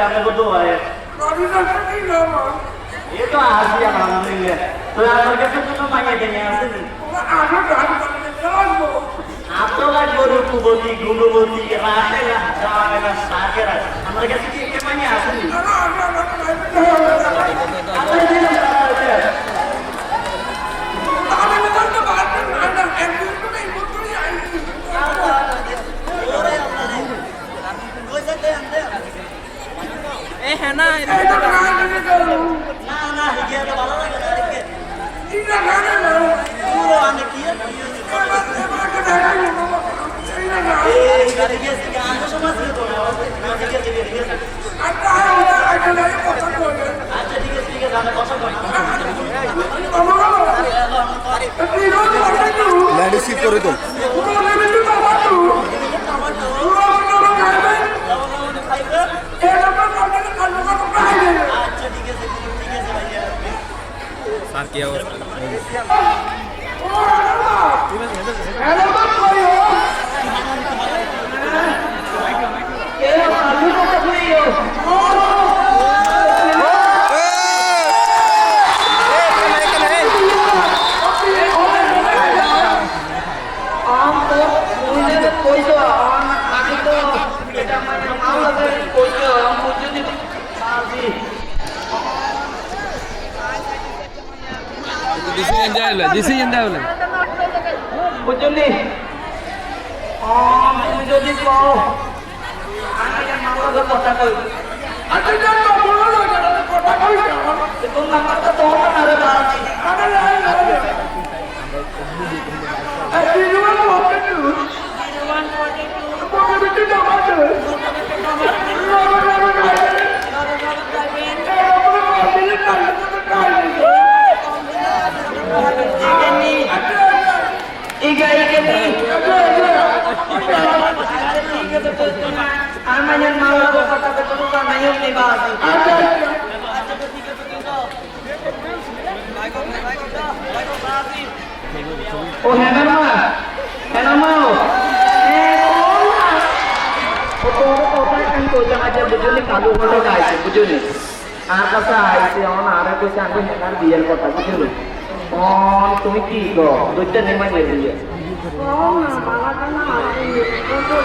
আমি কত হয় এ তো আসি আলহামদুলিল্লাহ তো আমার কাছে কোনো মাইয়া টেনে আসেনি আপনার গরুপতি গুণবতী রাতে রাত শাকের আমার কাছে কি একটা মাইয়া আসেনি না না হিজে ভালো লাগে না ল্যান্ডস্কেপ করে তো স্যার কি অবস্থা ডিসিশন দেওয়া হলো বুঝলি তুমি যদি কও আমি মামাকে কথা কই তোর নাম্বারটা তো আরে বাড়াচ্ছি Amanyan malah kata keturunan ayam nih bahasa. Oh hebat mah, hebat mau. Foto kan kocak aja bujuni kalu foto guys, bujuni. Apa sih itu orang ada kocak aku hebat biar kota bujuni. Oh, তুমি কি গো দুইটা নেমা নিয়ে দিয়ে Oh, malah kan mati. Untuk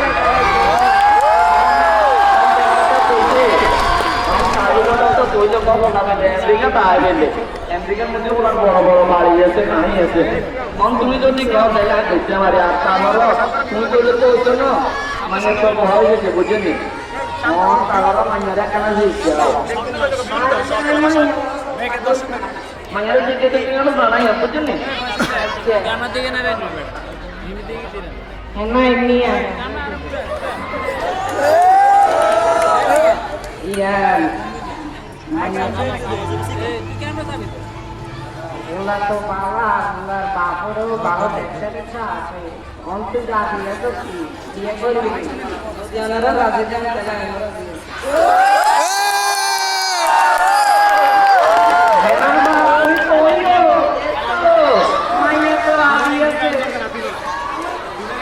আমেরিকার মধ্যে ওনার বড় বড় বাড়ি আছে গাড়ি আছে তুমি যদি গাও দেখা করতে পারি আর তারও তুমি করলে তো হতো না মানে সব হয়ে গেছে বুঝলি তারা মাইয়ারা কেন দিচ্ছে মাইয়ারা দিকে তো কেন বানাই বুঝলি আমার দিকে না রে Emang ini ya. Iya. Ular tuh malah, ular bapak tuh bapak deksa sih. Untuk jadi itu sih, dia boleh. Jangan ada lagi jangan ada.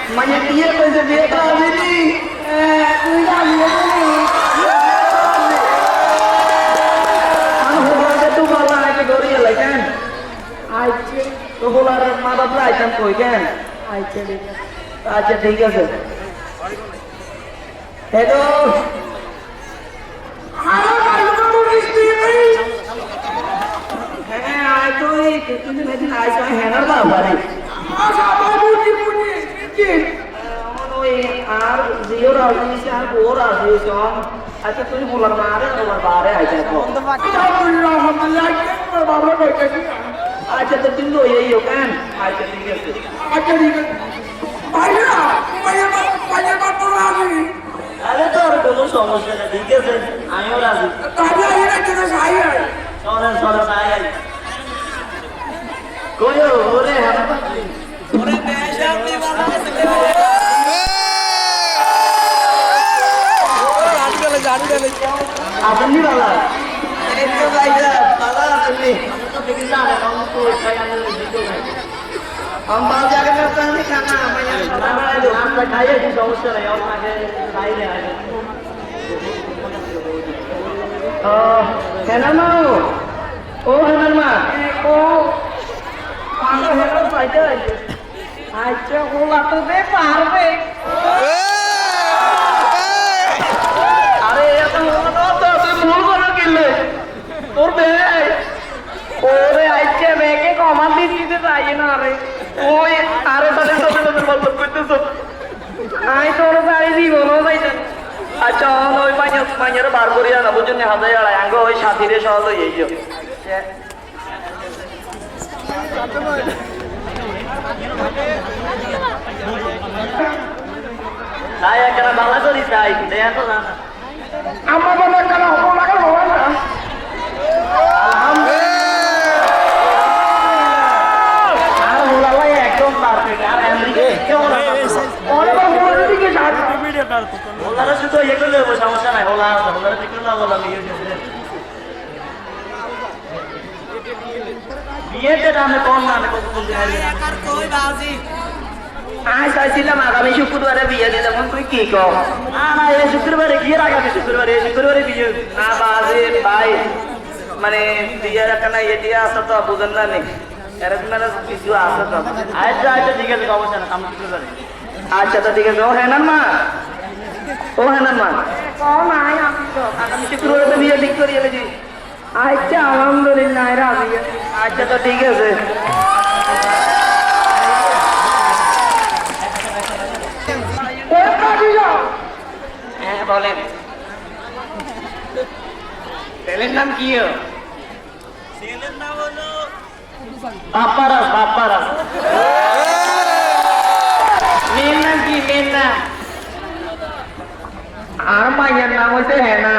Banyak dia bisa beta ini. Enggak lihat ini. Anu bola itu bola itu gori lah kan. Aje, to bola mata play kan koi kan. Aje deh. Aje ঠিক আছে. Hello. Halo, kamu mesti ini. Ayo tuh, itu nanti ayo henar lah bari. Masa babu di আর জিও রাজনীতি আর ও রাজনীতি আচ্ছা তুমি বলার মারে আমার বারে আইছে আচ্ছা তো তুমি ওই কেন আচ্ছা ঠিক আছে আচ্ছা ঠিক আছে আরে তো আর কোনো সমস্যা নেই ঠিক আছে আমিও রাজি চলেন চলেন আই কই ওরে ওরে বেশ আপনি ভালো আছেন আপনি ভালো এই তো ভাইরা ভালো আছেন তো দেখি জানেন আমি তো খাইলে দিতে নাই हम बाल जाके करते हैं खाना আমরা খাইয়ে কি সমস্যা নাই আপনাকে বাইরে আয় হেনার মা ও হেনার মা ও আমরা হেলার পাইতে আছে আচ্ছা ওলা তো দে পারবে আরে এত তুই ভুল করো কিনলে তোর মেয়ে ওরে আইছে মেয়েকে কমান দিতে চাই না রে ওই আরে তাহলে তোদের তোদের গল্প করতেছ আই তোর বাড়ি দিব না যাইতে আচ্ছা ওই মাইনের বার করিয়া না বুঝুন হাজার আড়াই আঙ্গ ওই সাথীরে সহজ হয়ে যাইও তাই একটা বালা করি তাই দেয়া তো না আমার মনে কেন হবো না কেন হবে না আর হোলালাই একদম পারফেক্ট আর আমেরিকা কেমন ওরে বাবা দিকে যাও হোলারা শুধু ইয়ে করলে হবে সমস্যা নাই হোলা আছে হোলারা দেখলে না বলা বিয়েতে দামে কম না কত বলতে আজ চাইছিলাম আগামী শুক্রবারে বিয়ে দিতে মন তুই কি কর না না এই শুক্রবারে গিয়ে আগামী শুক্রবারে এই শুক্রবারে বিয়ে না বাজে ভাই মানে বিয়ের একটা না এটি আছে তো বুঝেন না নি এরকম না কিছু আছে তো আচ্ছা আচ্ছা ঠিক আছে সমস্যা না আমি শুক্রবারে আচ্ছা তো ঠিক আছে ও হেনান মা কম নাই আমি তো আগামী শুক্রবারে তো বিয়ে ঠিক করিয়ে দিই আচ্ছা আলহামদুলিল্লাহ রাজি আচ্ছা তো ঠিক আছে হ্যাঁ বলেন ছেলের নাম কি বাপ্পারাস মেয়ের নাম কি মেয়ের নাম আর মাইয়ের নাম হচ্ছে হেনা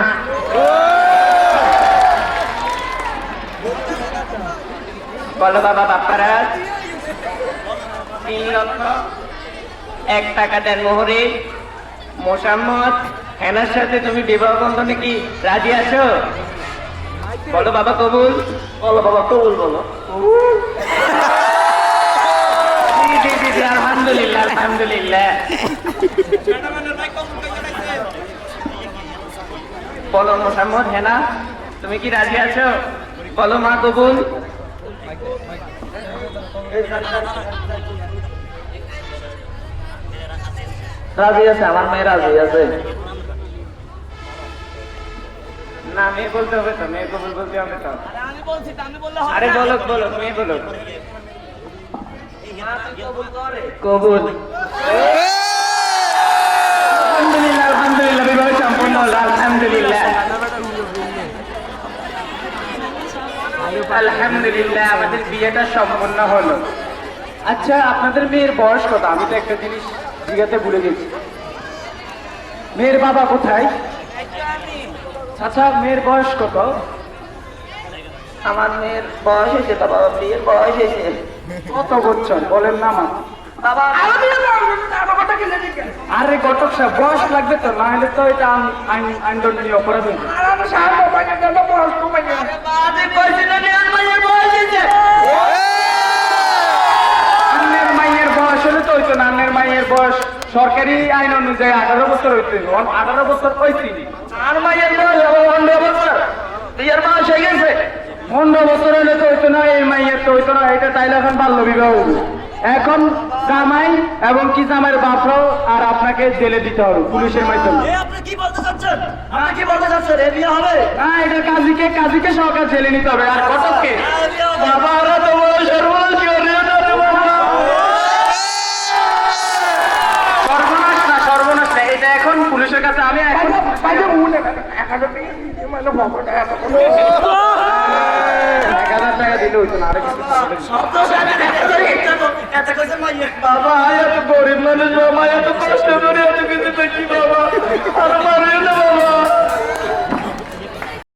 বলো বাবা বাপ্পারাস 3 লক্ষ 1 টাকা দেন মোহরে মোসাম্মদ হেনার সাথে তুমি বিবাহ বন্ধনে কি রাজি আছো বলো বাবা কবুল বলো বলো জি আলহামদুলিল্লাহ বলো মোসাম্মদ হেনা তুমি কি রাজি আছো বলো মা কবুল রাজি আছে আমার মেয়ে রাজি আছে না মেয়ে বলতে হবে তো মেয়ে কবুল বলতে হবে তো আরে বলো মেয়ে বলো কবুল আলহামদুলিল্লাহ বিবাহ সম্পন্ন হলো আলহামদুলিল্লাহ আমাদের বিয়েটা সম্পন্ন হলো আচ্ছা আপনাদের মেয়ের বয়স কত আমি তো একটা জিনিস জিজ্ঞাসা ভুলে গেছি মেয়ের বাবা কোথায় আচ্ছা মেয়ের বয়স কত আমার মেয়ের বয়স হয়েছে তো বাবা বিয়ের বয়স হয়েছে কত বছর বলেন না মা বাবা আরে ঘটক সাহেব বয়স লাগবে তো না হলে তো এটা আইন দণ্ডনীয় অপরাধ হবে। আন্নের মাইয়ের বয়স হলে তো হইতো না আন্নের মাইয়ের বয়স সরকারি আইন অনুযায়ী 18 বছর হইতে 18 বছর হয়েছি আর মায়ের বয়স 15 বছর বিয়ের বয়স হয়ে গেছে 15 বছর হলে তো হইতো না এই মাইয়ের তো হইতো না এটা তাইলে এখন বাল্য বিবাহ হবে। এখন জামাই এবং কি জামাইয়ের বাপরাও আর আপনাকে জেলে দিতে হবে পুলিশের মাধ্যমে আপনি কি বলতে চাচ্ছেন এ বিয়ে হবে না এটা কাজীকে সহকার জেলে নিতে হবে আর ঘটককে বাবা ওরা তো বড় সর্বনাশ সর্বনাশ না এটা এখন পুলিশের কাছে আমি এখন 1000 টাকা দিলে হইতো না আরে কিছু বাবা এত গরিব মানুষ বাবা এত কষ্ট করে এত কিছু করছি বাবা আর মারিও না বাবা